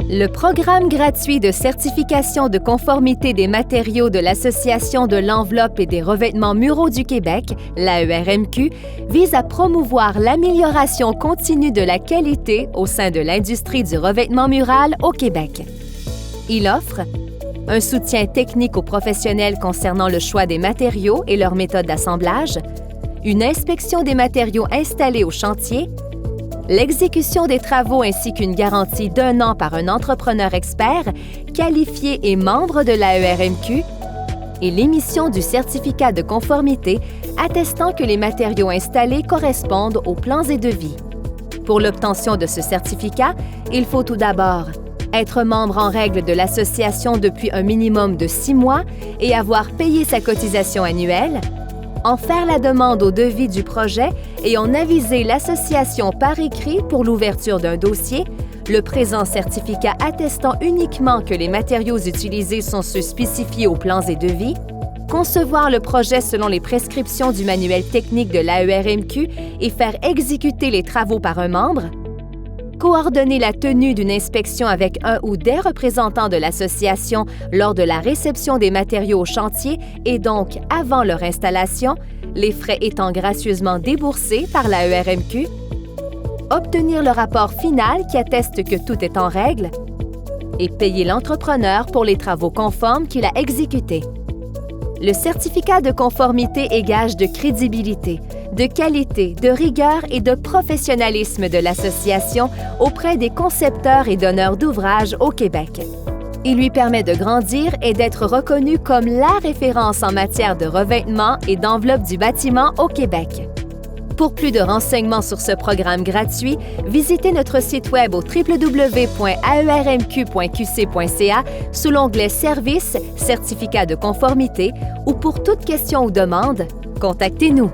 Le programme gratuit de certification de conformité des matériaux de l'Association de l'enveloppe et des revêtements muraux du Québec, l'AERMQ, vise à promouvoir l'amélioration continue de la qualité au sein de l'industrie du revêtement mural au Québec. Il offre un soutien technique aux professionnels concernant le choix des matériaux et leur méthode d'assemblage, une inspection des matériaux installés au chantier, l'exécution des travaux ainsi qu'une garantie d'1 an par un entrepreneur expert qualifié et membre de l'AERMQ et l'émission du certificat de conformité attestant que les matériaux installés correspondent aux plans et devis. Pour l'obtention de ce certificat, il faut tout d'abord être membre en règle de l'association depuis un minimum de 6 mois et avoir payé sa cotisation annuelle, en faire la demande au devis du projet et en aviser l'association par écrit pour l'ouverture d'un dossier, le présent certificat attestant uniquement que les matériaux utilisés sont ceux spécifiés aux plans et devis, concevoir le projet selon les prescriptions du manuel technique de l'AERMQ et faire exécuter les travaux par un membre, coordonner la tenue d'une inspection avec un ou des représentants de l'association lors de la réception des matériaux au chantier et donc avant leur installation, les frais étant gracieusement déboursés par l'AERMQ, obtenir le rapport final qui atteste que tout est en règle et payer l'entrepreneur pour les travaux conformes qu'il a exécutés. Le certificat de conformité est gage de crédibilité, de qualité, de rigueur et de professionnalisme de l'association auprès des concepteurs et donneurs d'ouvrages au Québec. Il lui permet de grandir et d'être reconnu comme la référence en matière de revêtement et d'enveloppe du bâtiment au Québec. Pour plus de renseignements sur ce programme gratuit, visitez notre site web au www.aermq.qc.ca sous l'onglet Services, certificat de conformité ou pour toute question ou demande, contactez-nous.